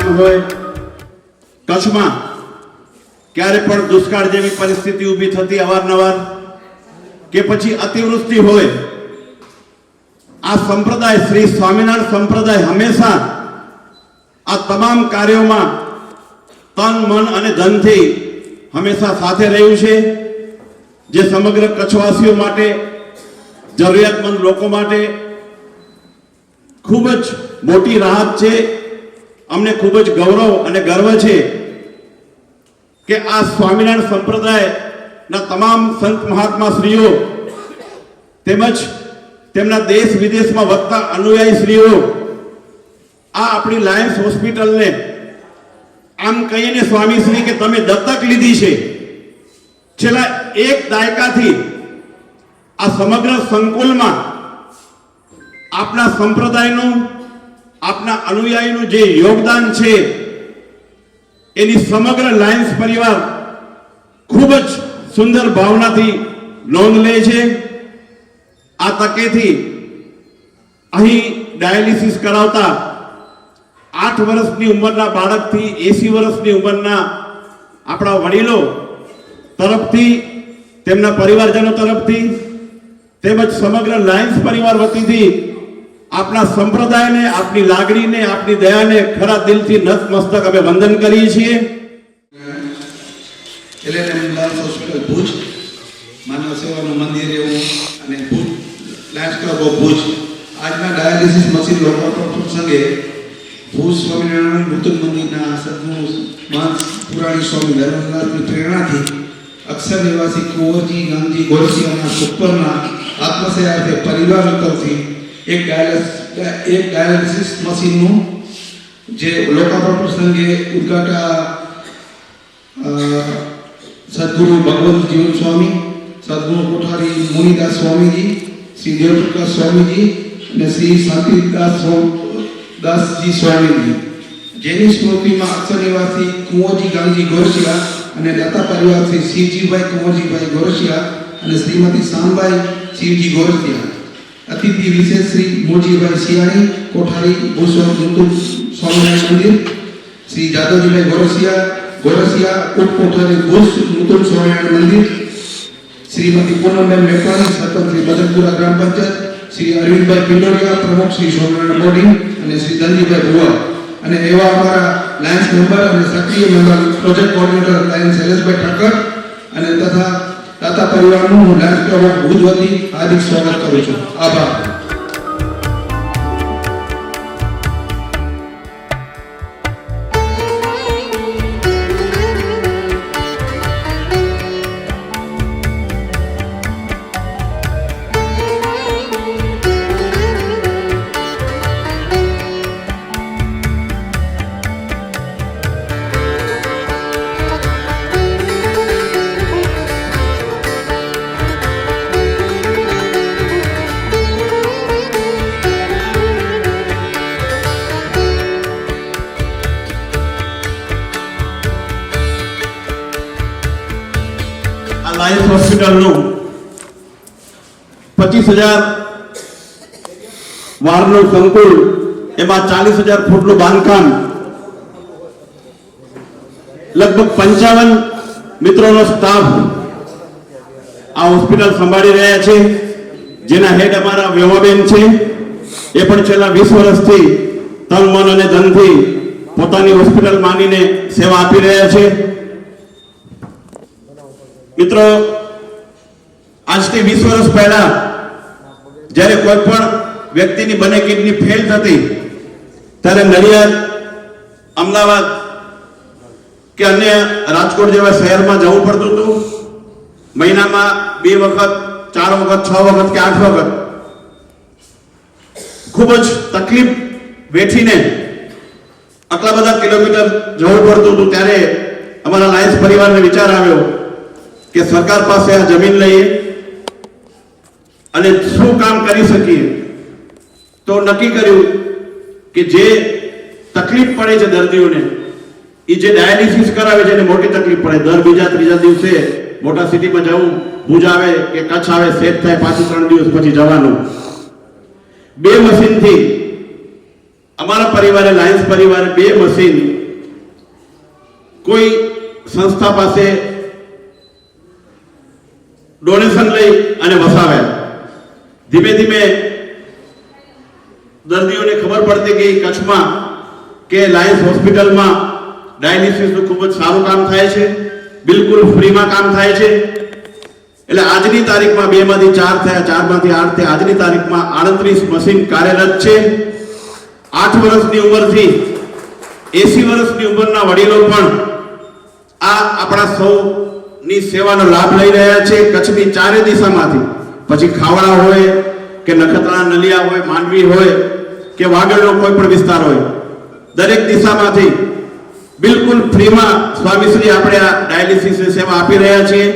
જવાનું હોય, કચ્છમાં ક્યારે પણ દુષ્કાળ જેવી પરિસ્થિતિ ઊભી થતી અવારનવાર, કે પછી અતિવૃષ્ટિ હોય, આ સંપ્રદાય શ્રી સ્વામિનારાયણ સંપ્રદાય હંમેશા આ તમામ કાર્યોમાં તન મન અને ધનથી હંમેશા સાથે રહ્યું છે, જે સમગ્ર કચ્છવાસીઓ માટે, જરૂરિયાતમંદ લોકો માટે ખૂબ જ મોટી રાહત છે। અમને ખૂબ જ ગૌરવ અને ગર્વ છે કે આ સ્વામિનારાયણ સંપ્રદાયના તમામ સંત મહાત્મા શ્રીઓ તેમજ તેમના દેશ વિદેશમાં વસતા અનુયાયી શ્રીઓ આ આપણી લાયન્સ હોસ્પિટલને આમ કહીને સ્વામીશ્રી કે તમે દત્તક લીધી છે। છેલ્લા એક દાયકાથી આ સમગ્ર સંકુલમાં આપના સંપ્રદાયનું, આપના અનુયાયીનું જે યોગદાન છે એની સમગ્ર લાયન્સ પરિવાર ખૂબ જ સુંદર ભાવનાથી નોંધ લે છે। આ તકેથી અહીં ડાયાલિસિસ કરાવતા 8 વર્ષની ઉંમરના બાળકથી 80 વર્ષની ઉંમરના આપણા વડીલો તરફથી, તેમના પરિવારજનો તરફથી તેમજ સમગ્ર લાયન્સ પરિવાર વતીથી આપણા સંપ્રદાયને, આપની લાગણીને, આપની દયાને ખરા દિલથી નતમસ્તક અમે વંદન કરીએ છીએ। લાયન્સ હોસ્પિટલ ભુજ, માનવ સેવાનું મંદિર એવું અને Bhuj Lions club of Bhuj આજના ડાયાલિસિસ મશીન લોકાર્પણ પ્રસંગે ભુજ સ્વામિનારાયણ નૂતન મંદિરના સદગુરુ મહંત પુરાણી સ્વામી ધર્મનાથની પ્રેરણાથી અક્ષર નિવાસી કુંવરજી ગાંધી ગોરસિયાના સુપરના આત્મસેવાથી પરિવાર તરફથી એક ડાયાલિસિસ મશીનનું જે લોકાર્પણ પ્રસંગે ઉદ્ઘાટન સદગુરુ ભગવંત જીવન સ્વામી, સદગુરુ કોઠારી મુનિદાસ સ્વામીજી, શ્રી દેવપ્રકાશ સ્વામીજી અને શ્રી શાંતિદાસજી સ્વામીજી, જેની સ્મૃતિમાં અક્ષર નિવાસી કુંવરજી ગાંધી ગોરસિયા અને દાતા પરિવાર શ્રી શિવજીભાઈ કુંવરજીભાઈ ગોરસિયા અને શ્રીમતી શામબાઈ શિવજી ગોરસિયા, અતિથિ વિશેષ શ્રી મોજીભાઈ સિયાણી કોઠારી ભૂસ્વામી સ્વામિનારાયણ મંદિર, શ્રી જાદવજીભાઈ ગોરસિયા ઉપ કોઠારી ભુજ નૂતન સ્વામિનારાયણ મંદિર, શ્રીમતી પૂનમબેન મેકવાણી સરપંચ શ્રી બદનપુરા ગ્રામ પંચાયત, શ્રી અરવિંદભાઈ પિંડોરિયા પ્રમુખ શ્રી સ્વામિનારાયણ બોર્ડિંગ અને શ્રી ધનજીભાઈ ભુવા અને એવા અમારા લાયન્સ મેમ્બર અને સક્રિય મેમ્બર પ્રોજેક્ટ કોઓર્ડિનેટર લાયન્સ શૈલેષભાઈ ઠાકર અને તથા દાતા પરિવારનું હું લાયન્સ ક્લબ ઓફ ભુજ વતી હાર્દિક સ્વાગત કરું છું। આભાર। લાયન્સ હોસ્પિટલનું 25,000 વારનું સંકુલ, એમાં 40,000 ફૂટનું બાંધકામ, લગભગ 55 મિત્રોનો સ્ટાફ આ હોસ્પિટલ સંભાળી રહ્યા છે, જેના હેડ અમારા વેવાબેન છે। એ પણ છેલ્લા 20 વર્ષથી તન મન અને ધનથી પોતાની હોસ્પિટલ માનીને સેવા આપી રહ્યા છે। મિત્રો, આજથી 20 વર્ષ પહેલા જ્યારે કોઈ પણ વ્યક્તિની બંને કિડની ફેલ થતી ત્યારે નડિયાદ, અમદાવાદ કે અન્ય રાજકોટ જેવા શહેરમાં જવું પડતું હતું। મહિનામાં 2 વખત, 4 વખત, 6 વખત કે 8 વખત ખૂબ જ તકલીફ વેઠીને આટલા બધા કિલોમીટર જવું પડતું હતું। ત્યારે અમારા લાયન્સ પરિવારને વિચાર આવ્યો કે સરકાર પાસે આ જમીન લઈએ અને શું કામ કરી શકીએ। તો નક્કી કર્યું કે જે તકલીફ પડે છે દર્દીઓને, એ જે ડાયાલિસિસ કરાવે છે એને મોટી તકલીફ પડે, દર બીજા ત્રીજા દિવસે મોટા સિટીમાં જવું, ભુજ આવે કે કચ્છ આવે, સેટ થાય, પાછું 3 દિવસ પછી જવાનું। 2 મશીનથી અમારા પરિવારે, લાયન્સ પરિવારે 2 મશીન કોઈ સંસ્થા પાસે ડોનેશન લઈ અને વસાવ્યા. ધીમે ધીમે દર્દીઓને ખબર પડતી ગઈ કચ્છમાં કે લાયન્સ હોસ્પિટલમાં ડાયાલિસિસનું ખૂબ જ સારું કામ થાય છે, બિલકુલ ફ્રીમાં કામ થાય છે. એટલે આજની તારીખમાં 2 માંથી 4 થયા, 4 માંથી 8 થયા. આજની તારીખમાં 38 મશીન કાર્યરત છે. 8 વર્ષની ઉંમરથી 80 વર્ષની ઉંમરના વડીલો પણ આ આપણા સૌની સેવાનો લાભ લઈ રહ્યા છે. કચ્છની ચારે દિશામાંથી, પછી ખાવડા હોય કે નખત્રાણા નલિયા હોય, માંડવી હોય કે વાગડનો કોઈ પણ વિસ્તાર હોય, દરેક દિશામાંથી બિલકુલ ફ્રીમાં સ્વામીશ્રી આપણે આ ડાયાલિસિસની સેવા આપી રહ્યા છીએ.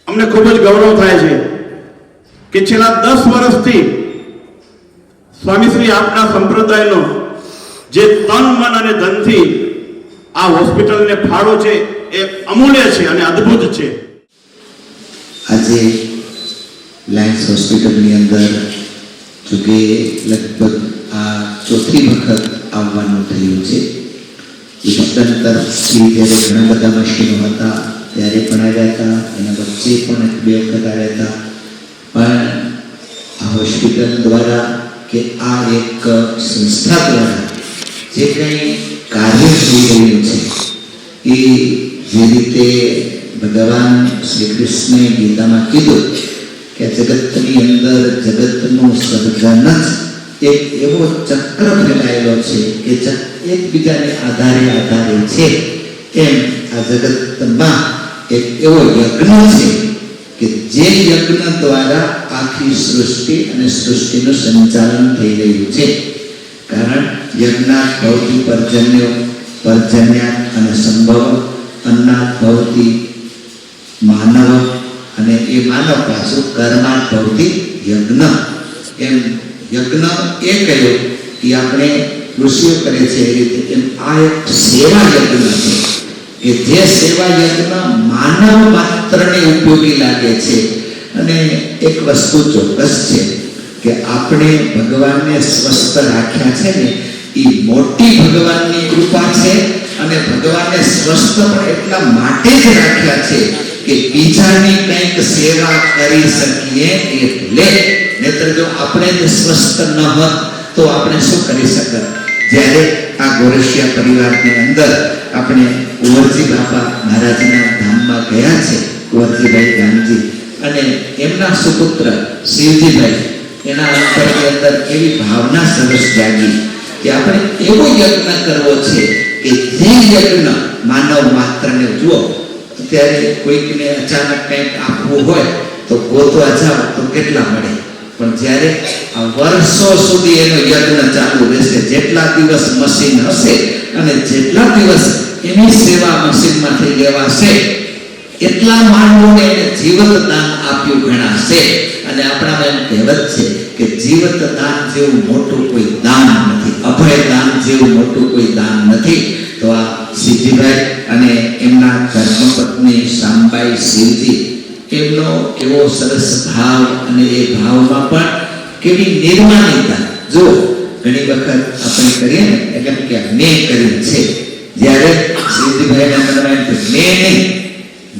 અમને ખૂબ જ ગૌરવ થાય છે કે છેલ્લા 10 વર્ષથી સ્વામીશ્રી આપના સંપ્રદાયનો જે તન મન અને ધનથી આ હોસ્પિટલને ફાળો છે એ અમૂલ્ય છે અને અદ્ભુત છે. આજે લાયન્સ હોસ્પિટલની અંદર જોકે લગભગ આ ચોથી વખત આવવાનું થયું છે. વિસ્તન તરફથી જ્યારે ઘણા બધા મશીનો હતા ત્યારે પણ આવ્યા હતા, એના વચ્ચે પણ 1-2 વખત આવ્યા હતા. પણ આ હોસ્પિટલ દ્વારા કે આ એક સંસ્થા દ્વારા જે કંઈ કાર્ય થઈ રહ્યું છે એ જે રીતે ભગવાન શ્રી કૃષ્ણે ગીતામાં કીધું કે જગતની અંદર જગતનું સર્જન જ એક એવો ચક્ર ફેલાયેલો છે કે એકબીજાને આધારે છે, એમ આ જગતમાં એક એવો યજ્ઞ છે કે જે યજ્ઞ દ્વારા આખી સૃષ્ટિ અને સૃષ્ટિનું સંચાલન થઈ રહ્યું છે. કારણ યજ્ઞાત ભવતી પર્જન્યો, પર્જન્યાત અને સંભવ, અન્નાત ભવતી માનવ, અને એ માનવ પાછું કર્માત ભવતી યજ્ઞ. એમ યજ્ઞ એ કહ્યું કે આપણે ઋષિઓ કરે છે એ રીતે, એમ આ એક સેવા યજ્ઞ છે કે જે સેવા યજ્ઞ માનવ માત્રને ઉપયોગી લાગે છે. અને એક વસ્તુ ચોક્કસ છે કે આપણે ભગવાનને સ્વસ્થ રાખ્યા છે ને એ મોટી ભગવાનની કૃપા છે. અને ભગવાનને સ્વસ્થ પણ એટલા માટે જ રાખ્યા છે કે બીજાની કંઈક સેવા કરી શકીએ એટલે. નહીતર જો આપણે જ સ્વસ્થ ન હોત તો આપણે શું કરી શકત? જ્યારે આ ગોરસિયા પરિવારની અંદર આપણે કુંવરજી બાપા મહારાજના ધામમાં ગયા છે, કુંવરજીભાઈ ગામજી અને એમના સુપુત્ર શિવજીભાઈ, એના અંતરની અંદર એવી ભાવના સરસ જાગી કે આપણે એવો યજ્ઞ કરવો છે કે જે યજ્ઞ માનવ માત્રને, જુઓ અત્યારે કોઈકને અચાનક કંઈક આપવું હોય તો ગોતવા જાવ તો કેટલા મળે, પણ જ્યારે આ વર્ષો સુધી એનો યજ્ઞ ચાલુ રહેશે, જેટલા દિવસ મશીન હશે અને જેટલા દિવસ એની સેવા મશીનમાંથી લેવાશે એટલા માનવોને જીવત દાન આપ્યું ગણાશે. અને આપણામાં એમ કહેવત છે કે જીવત દાન જેવું મોટું કોઈ દાન નથી, અભય દાન જેવું મોટું કોઈ દાન નથી. તો આ સિદ્ધિભાઈ અને એમના ધર્મપત્ની શામબાઈ શિવજી, એમનો એવો સરસ ભાવ, અને એ ભાવમાં પણ કેવી નિર્માણિતા. જો ઘણી વખત આપણે કરીએ ને એટલે કે મેં કર્યું છે, જ્યારે શિવજીભાઈના મનમાં મેં નહીં,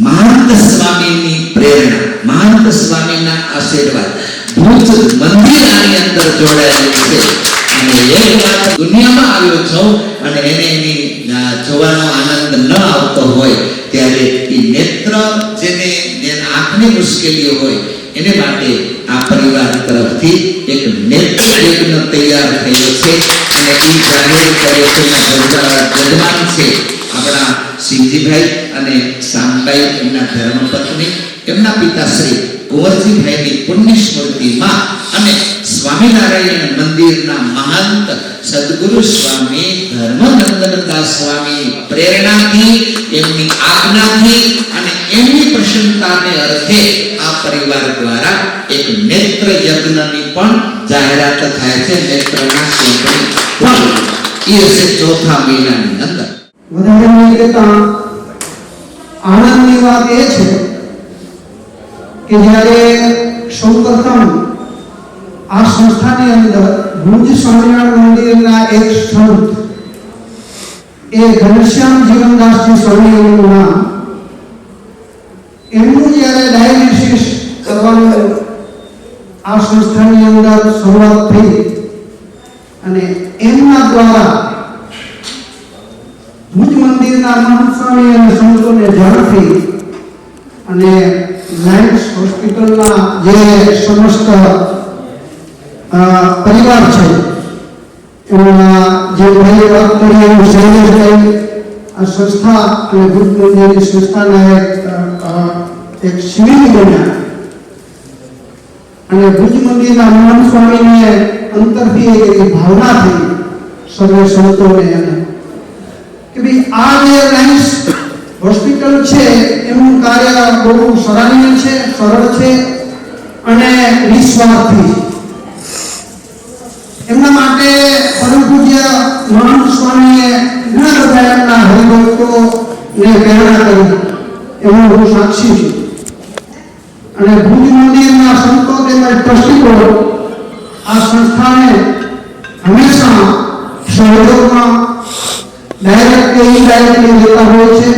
મહંત સ્વામીની પ્રેરણા, મહંત સ્વામીના આશીર્વાદ ભુજ મંદિર આની અંદર જોડાયેલું છે. અને એક વાર દુનિયામાં આવ્યો છું અને એને એની જોવાનો આનંદ ન આવતો હોય ત્યારે એ નેત્ર, જેને આંખની મુશ્કેલીઓ હોય એને માટે આ પરિવાર તરફથી એક નેત્ર યજ્ઞ તૈયાર થયો છે. અને એ જાહેર કાર્યક્રમના જજમાન છે આપણા શિવજીભાઈ અને શામબાઈ, એમના ધર્મપત્ની, એમના પિતાશ્રી કુંવરજીભાઈની પુણ્ય સ્મૃતિમાં અને સ્વામિનારાયણ મંદિરના મહંત સદગુરુ સ્વામી ધર્મનંદનદાસ સ્વામી પ્રેરણાથી, એમની આજ્ઞાથી અને એમની પ્રસન્નતાને અર્થે આ પરિવાર દ્વારા એક નેત્ર યજ્ઞની પણ જાહેરાત થાય છે. નેત્રના કેમ્પની પણ એ હશે ચોથા મહિનાની અંદર. વધારે કહેતા આનંદની વાત એ છે કે જ્યારે સૌપ્રથમ આ સંસ્થાની અંદર ભુજ સ્વામિનારાયણ મંદિરના એક સંત એ ઘનશ્યામ જીવનદાસજી સ્વામી એમનું નામ. એમનું જ્યારે ડાયાલિસિસ કરવાનું આ સંસ્થાની અંદર શરૂઆત થઈ અને એમના દ્વારા ભુજ મંદિરના મહંત સ્વામી અને સંતોને ઝડપી અને લાયન્સ હોસ્પિટલના જે સમસ્ત પરિવાર છે એમના જે ભાઈ વાત કરી એવું શૈલેષભાઈ આ સંસ્થા અને ભુજ મંદિરની સંસ્થાના એક શિબિર બન્યા અને ભુજ મંદિરના મહંત સ્વામીને અંતરથી એક ભાવના થઈ સર્વે સંતોને અને કે ભાઈ આ જે લાયન્સ હોસ્પિટલ છે એનું કાર્ય બહુ સરાહનીય છે, સરળ છે અને નિસ્વાર્થી છે. એમના માટે પરમ પૂજ્ય મહંત સ્વામીએ ઘણા બધા એમના હરિભક્તોને પ્રેરણા કરી એનો હું સાક્ષી છું. અને ભુજ મંદિરના સંતો તેમજ ટ્રસ્ટીઓ આ સંસ્થાને હંમેશા સહયોગમાં ડાયરેક્ટ કે ઇનડાયરેક્ટલી દેતા હોય છે